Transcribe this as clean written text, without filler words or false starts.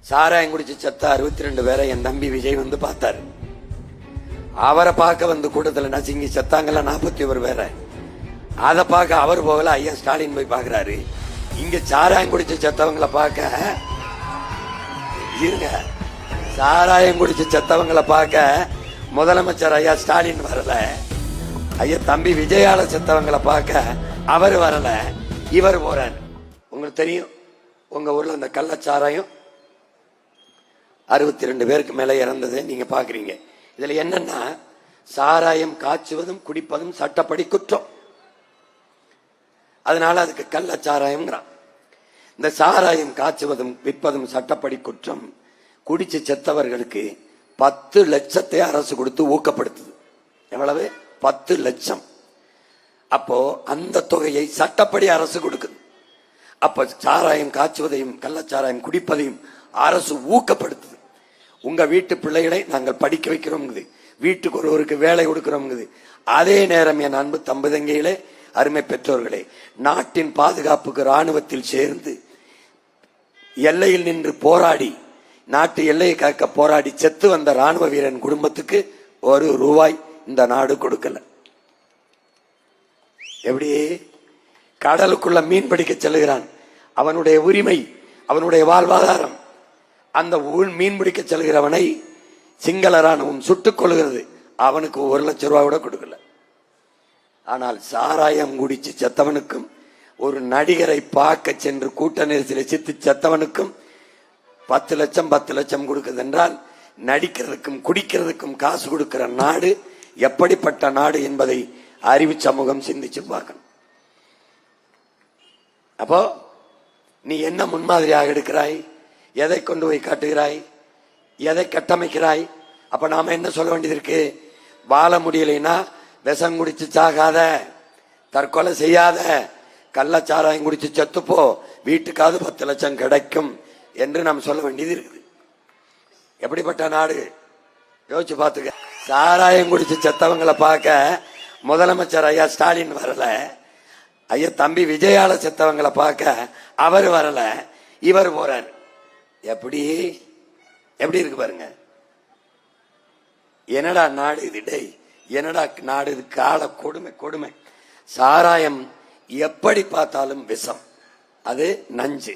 சாராயம் குடிச்சு செத்த 62 பேரை என் தம்பி விஜய் வந்து பார்த்தாரு. அவரை பார்க்க வந்து கூட்டத்தில் நசுங்கி செத்தாங்கல்ல 41 பேரை, அதை பார்க்க அவர் போகல, ஐயா ஸ்டாலின் போய் பார்க்கிறாரு. இங்க சாராயம் குடிச்சு செத்தவங்களை பார்க்க இருங்க, சாராயம் குடிச்சு செத்தவங்களை பார்க்க முதலமைச்சர் ஐயா ஸ்டாலின் வரல, ஐயா தம்பி விஜயால செத்தவங்களை பார்க்க அவர் வரல, இவர் போறார். உங்களுக்கு தெரியும், உங்க ஊர்ல அந்த கள்ளச்சாராயம் 62 பேருக்கு மேல இறந்தது நீங்க பாக்குறீங்க. இதுல என்னன்னா, சாராயம் காய்ச்சுவதும் குடிப்பதும் சட்டப்படி குற்றம். அதனால அதுக்கு கள்ளச்சாராயம்ங்கிறான். இந்த சாராயம் காய்ச்சுவதும் விற்பதும் சட்டப்படி குற்றம். குடிச்சு செத்தவர்களுக்கு 10 லட்சத்தை அரசு கொடுத்து ஊக்கப்படுத்துது. எவ்வளவு? 10 லட்சம். அப்போ அந்த தொகையை சட்டப்படி அரசு கொடுக்குது. அப்ப சாராயம் காய்ச்சுவதையும் கள்ளச்சாராயம் குடிப்பதையும் அரசு ஊக்கப்படுத்துது. உங்க வீட்டு பிள்ளைகளை நாங்கள் படிக்க வைக்கிறோம், வீட்டுக்கு ஒருவருக்கு வேலை கொடுக்கிறோம். அதே நேரம் என் அன்பு தம்பதங்கைகளே, அருமை பெற்றோர்களே, நாட்டின் பாதுகாப்புக்கு ராணுவத்தில் சேர்ந்து எல்லையில் நின்று போராடி நாட்டு எல்லையை காக்க போராடி செத்து வந்த ராணுவ வீரன் குடும்பத்துக்கு ₹1 இந்த நாடு கொடுக்கல. எப்படி? கடலுக்குள்ள மீன் பிடிக்க செல்கிறான், அவனுடைய உரிமை, அவனுடைய வாழ்வாதாரம். அந்த மீன் பிடிக்க செல்கிறவனை சிங்கள ராணுவம் சுட்டுக் கொள்கிறது, அவனுக்கு ₹1,00,000 கூட கொடுக்கல. ஆனால் சாராயம் குடிச்சு செத்தவனுக்கும், ஒரு நடிகரை பார்க்க சென்று கூட்ட நெரிசலில் சித்து செத்தவனுக்கும் 10 லட்சம் 10 லட்சம் கொடுக்குது என்றால், நடிக்கிறதுக்கும் குடிக்கிறதுக்கும் காசு கொடுக்கிற நாடு எப்படிப்பட்ட நாடு என்பதை அறிவு சமூகம் சிந்திச்சு பார்க்கணும். அப்போ நீ என்ன முன்மாதிரியாக எடுக்கிறாய்? எதை கொண்டு போய் காட்டுகிறாய்? எதை கட்டமைக்கிறாய்? அப்ப நாம என்ன சொல்ல வேண்டியது இருக்கு? வாழ முடியலைன்னா விஷம் குடிச்சு சாகாத, தற்கொலை செய்யாத, கள்ளச்சாராயம் குடிச்சு செத்துப்போ, வீட்டுக்காவது 10 லட்சம் கிடைக்கும் என்று நாம் சொல்ல வேண்டியது இருக்குது. எப்படிப்பட்ட நாடு யோசிச்சு பார்த்துக்க. சாராயம் குடிச்சு செத்தவங்களை பார்க்க முதலமைச்சர் ஐயா ஸ்டாலின் வரல, ஐயா தம்பி விஜயால செத்தவங்களை பார்க்க அவர் வரல, இவர் போறார். எப்படி எப்படி இருக்கு பாருங்க. என்னடா நாடு இது? டேய், என்னடா நாடு இது? கால கொடுமை கொடுமை. சாராயம் எப்படி பார்த்தாலும் விஷம், அது நஞ்சு.